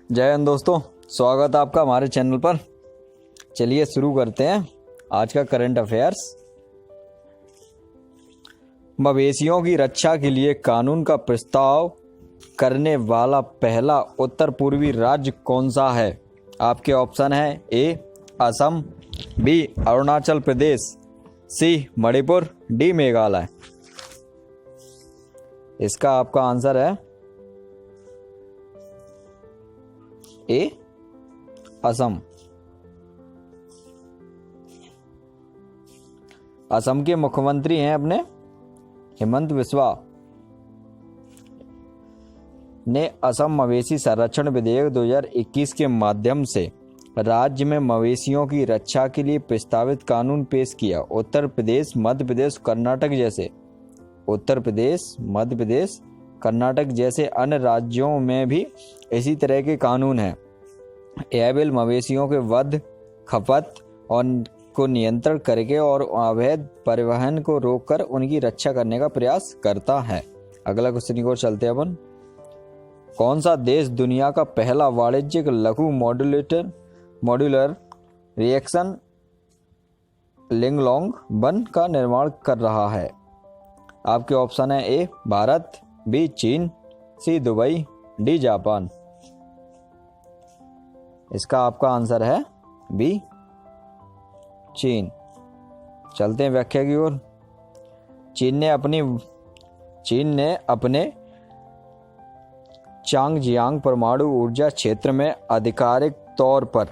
जय हिंद दोस्तों, स्वागत है आपका हमारे चैनल पर। चलिए शुरू करते हैं आज का करंट अफेयर्स। मवेशियों की रक्षा के लिए कानून का प्रस्ताव करने वाला पहला उत्तर पूर्वी राज्य कौन सा है? आपके ऑप्शन है ए असम, बी अरुणाचल प्रदेश, सी मणिपुर, डी मेघालय। इसका आपका आंसर है ए असम। असम के मुख्यमंत्री हैं अपने हेमंत बिस्वा ने असम मवेशी संरक्षण विधेयक 2021 के माध्यम से राज्य में मवेशियों की रक्षा के लिए प्रस्तावित कानून पेश किया। उत्तर प्रदेश, मध्य प्रदेश, कर्नाटक जैसे अन्य राज्यों में भी इसी तरह के कानून हैं। यह बिल मवेशियों के वध, खपत और को नियंत्रण करके और अवैध परिवहन को रोककर उनकी रक्षा करने का प्रयास करता है। अगला क्वेश्चन की ओर चलते हैं अपन। कौन सा देश दुनिया का पहला वाणिज्यिक लघु मॉड्यूलर रिएक्शन लिंगलोंग वन का निर्माण कर रहा है? आपके ऑप्शन है ए भारत, बी चीन, सी दुबई, डी जापान। इसका आपका आंसर है बी चीन। चलते हैं व्याख्या की ओर। चीन ने अपने चांगजियांग परमाणु ऊर्जा क्षेत्र में आधिकारिक तौर पर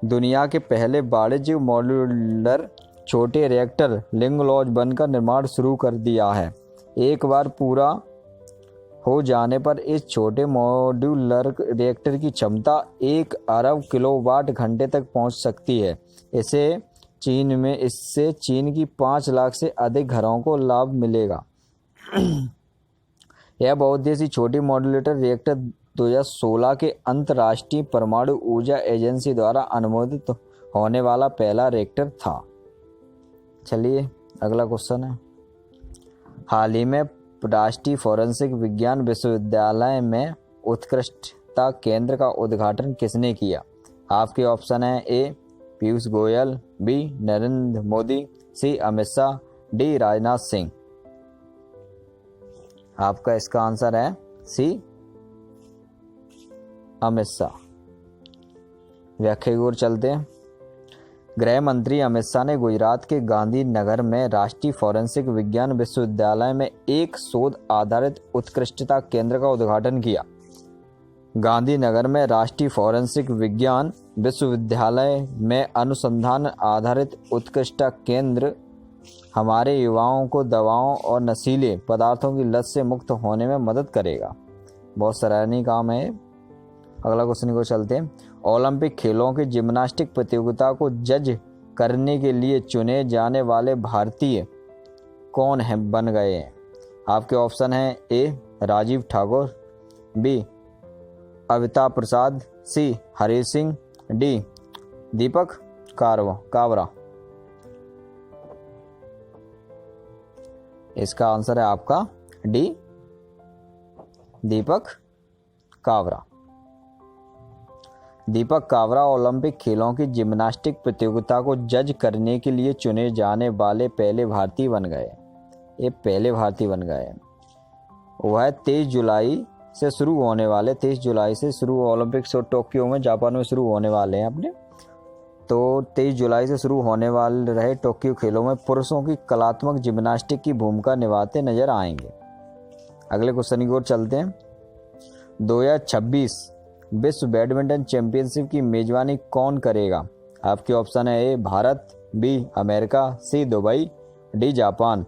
दुनिया के पहले वाणिज्यिक मॉड्यूलर छोटे रिएक्टर लिंगलोंग वन का निर्माण शुरू कर दिया है। एक बार पूरा हो जाने पर इस छोटे मॉड्यूलर रिएक्टर की क्षमता 1 अरब किलोवाट घंटे तक पहुंच सकती है। इससे चीन की 5 लाख से अधिक घरों को लाभ मिलेगा। यह बहुउद्देशीय छोटी मॉड्यूलर रिएक्टर 2016 के अंतर्राष्ट्रीय परमाणु ऊर्जा एजेंसी द्वारा अनुमोदित होने वाला पहला रिएक्टर था। चलिए अगला क्वेश्चन है। हाल ही में राष्ट्रीय फोरेंसिक विज्ञान विश्वविद्यालय में उत्कृष्टता केंद्र का उद्घाटन किसने किया? आपके ऑप्शन है ए पीयूष गोयल, बी नरेंद्र मोदी, सी अमित शाह, डी राजनाथ सिंह। आपका इसका आंसर है सी अमित शाह। व्याख्या की ओर चलते हैं। गृह मंत्री अमित शाह ने गुजरात के गांधीनगर में राष्ट्रीय फोरेंसिक विज्ञान विश्वविद्यालय में एक शोध आधारित उत्कृष्टता केंद्र का उद्घाटन किया। गांधीनगर में राष्ट्रीय फोरेंसिक विज्ञान विश्वविद्यालय में अनुसंधान आधारित उत्कृष्टता केंद्र हमारे युवाओं को दवाओं और नशीले पदार्थों की लत से मुक्त होने में मदद करेगा। बहुत सराहनीय काम है। अगला क्वेश्चन को चलते हैं। ओलंपिक खेलों की जिम्नास्टिक प्रतियोगिता को जज करने के लिए चुने जाने वाले भारतीय कौन बन गए हैं? आपके ऑप्शन है ए राजीव ठाकुर, बी अमिताभ प्रसाद, सी हरीश सिंह, डी दीपक कावरा। इसका आंसर है आपका डी दीपक कावरा। दीपक कावरा ओलंपिक खेलों की जिम्नास्टिक प्रतियोगिता को जज करने के लिए चुने जाने वाले पहले भारतीय बन गए। ये पहले भारतीय बन गए। वह 23 जुलाई से शुरू ओलंपिक टोक्यो में जापान में शुरू होने वाले हैं अपने। तो 23 जुलाई से शुरू होने वाले रहे टोक्यो खेलों में पुरुषों की कलात्मक जिम्नास्टिक की भूमिका निभाते नजर आएंगे। अगले क्वेश्चन की ओर चलते हैं। 2026 विश्व बैडमिंटन चैंपियनशिप की मेजबानी कौन करेगा? आपके ऑप्शन है ए भारत, बी अमेरिका, सी दुबई, डी जापान।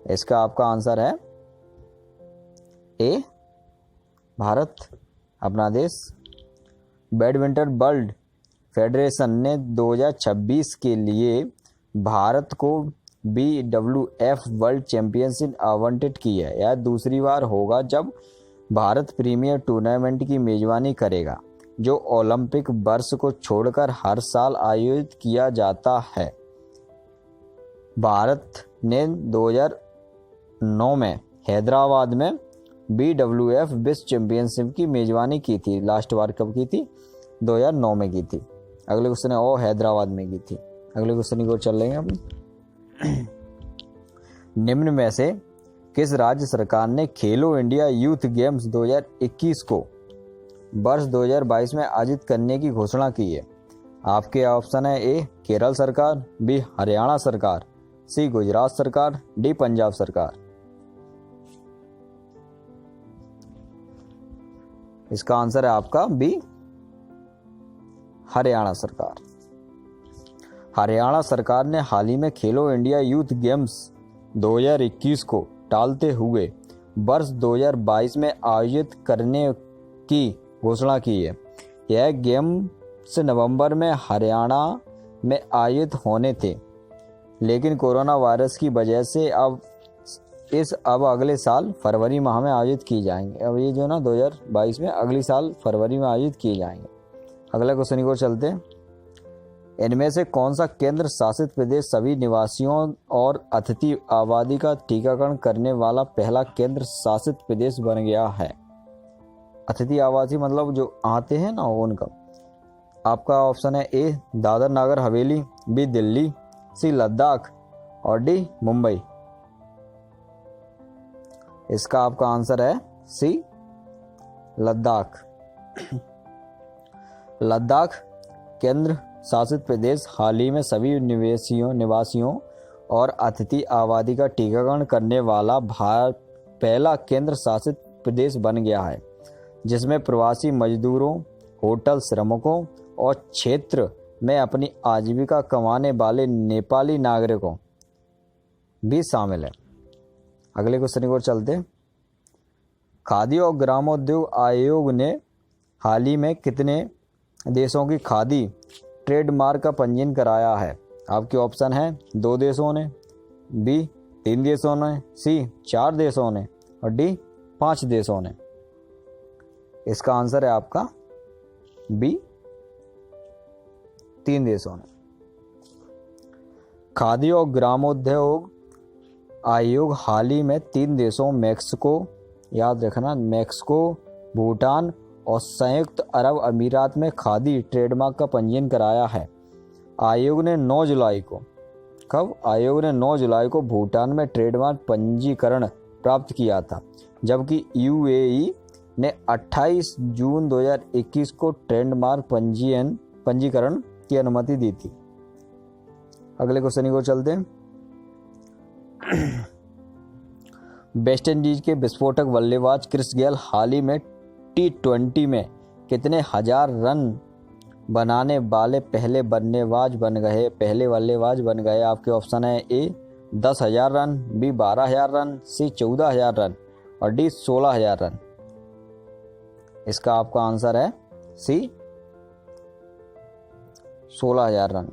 इसका आपका आंसर है ए भारत, अपना देश। बैडमिंटन वर्ल्ड फेडरेशन ने 2026 के लिए भारत को BWF वर्ल्ड चैंपियनशिप आवंटित की है। यह दूसरी बार होगा जब भारत प्रीमियर टूर्नामेंट की मेजबानी करेगा, जो ओलंपिक वर्ष को छोड़कर हर साल आयोजित किया जाता है। भारत ने 2009 में हैदराबाद में BWF विश्व चैंपियनशिप की मेजबानी की थी? लास्ट बार कब की थी? 2009 में की थी। अगले क्वेश्चन है और हैदराबाद में की थी। अगले क्वेश्चन की ओर चल रहे हैं अपन। निम्न में से किस राज्य सरकार ने खेलो इंडिया यूथ गेम्स 2021 को वर्ष 2022 में आयोजित करने की घोषणा की है? आपके ऑप्शन है ए केरल सरकार, बी हरियाणा सरकार, सी गुजरात सरकार, डी पंजाब सरकार। इसका आंसर है आपका बी हरियाणा सरकार। हरियाणा सरकार ने हाल ही में खेलो इंडिया यूथ गेम्स 2021 को टालते हुए वर्ष 2022 में आयोजित करने की घोषणा की है। यह गेम्स नवंबर में हरियाणा में आयोजित होने थे, लेकिन कोरोना वायरस की वजह से अब अगले साल फरवरी माह में आयोजित की जाएंगे। अब ये जो ना 2022 में अगली साल फरवरी में आयोजित किए जाएंगे। अगला क्वेश्चन की ओर चलते हैं। इनमें से कौन सा केंद्र शासित प्रदेश सभी निवासियों और अतिथि आबादी का टीकाकरण करने वाला पहला केंद्र शासित प्रदेश बन गया है? अतिथि आवासी मतलब जो आते हैं ना उनका। आपका ऑप्शन है ए दादर नागर हवेली, बी दिल्ली, सी लद्दाख और डी मुंबई। इसका आपका आंसर है सी लद्दाख। लद्दाख केंद्र शासित प्रदेश हाल ही में सभी निवासियों और अतिथि आबादी का टीकाकरण करने वाला पहला केंद्र शासित प्रदेश बन गया है, जिसमें प्रवासी मजदूरों, होटल श्रमिकों और क्षेत्र में अपनी आजीविका कमाने वाले नेपाली नागरिकों भी शामिल है। अगले क्वेश्चन की ओर चलते हैं। खादी और ग्रामोद्योग आयोग ने हाल ही में कितने देशों की खादी ट्रेडमार्क का पंजीयन कराया है? आपके ऑप्शन है 2 देशों ने, बी 3 देशों ने, सी 4 देशों ने और डी 5 देशों ने। इसका आंसर है आपका बी 3 देशों ने। खादी और ग्रामोद्योग आयोग हाल ही में 3 देशों मैक्सिको, याद रखना मैक्सिको, भूटान और संयुक्त अरब अमीरात में खादी ट्रेडमार्क का पंजीयन कराया है। आयोग ने 9 जुलाई को आयोग ने 9 जुलाई को भूटान में ट्रेडमार्क पंजीकरण प्राप्त किया था, जबकि यूएई ने 28 जून 2021 को ट्रेडमार्क पंजीकरण की अनुमति दी थी। अगले क्वेश्चन को चलते हैं। वेस्ट इंडीज के विस्फोटक बल्लेबाज क्रिस गेल हाल ही में T20 में कितने हजार रन बनाने वाले पहले बल्लेबाज बन गए? आपके ऑप्शन है ए 10,000 रन, बी 12,000 रन, सी 14,000 रन और डी 16,000 रन। इसका आपका आंसर है सी 16,000 रन।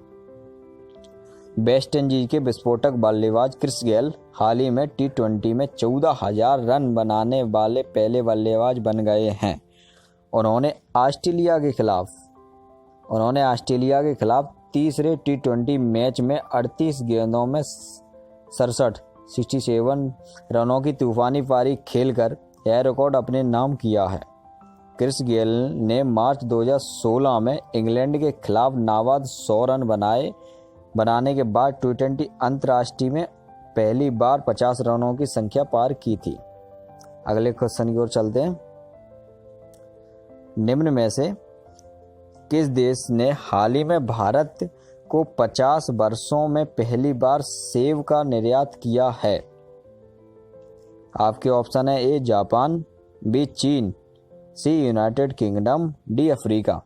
वेस्ट इंडीज के विस्फोटक बल्लेबाज क्रिस गेल हाल ही में T20 में 14,000 रन बनाने वाले पहले बल्लेबाज बन गए हैं। उन्होंने ऑस्ट्रेलिया के खिलाफ तीसरे T20 मैच में 38 गेंदों में 67 रनों की तूफानी पारी खेलकर यह रिकॉर्ड अपने नाम किया है। क्रिस गेल ने मार्च 2016 में इंग्लैंड के खिलाफ नाबाद 100 रन बनाने के बाद T20 अंतर्राष्ट्रीय में पहली बार 50 रनों की संख्या पार की थी। अगले क्वेश्चन की ओर चलते हैं। निम्न में से किस देश ने हाल ही में भारत को 50 वर्षों में पहली बार सेब का निर्यात किया है? आपके ऑप्शन है ए जापान, बी चीन, C United kingdom, D Africa.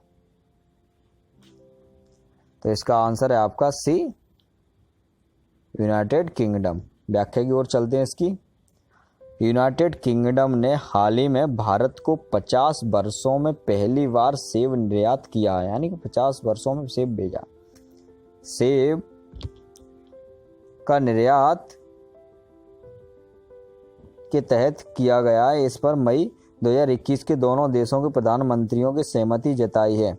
तो इसका आंसर है आपका सी यूनाइटेड किंगडम। व्याख्या की ओर चलते हैं इसकी। यूनाइटेड किंगडम ने हाल ही में भारत को 50 वर्षों में पहली बार सेब निर्यात किया है, यानी कि 50 वर्षों में सेब भेजा। सेब का निर्यात के तहत किया गया है। इस पर मई 2021 के दोनों देशों के प्रधानमंत्रियों की सहमति जताई है।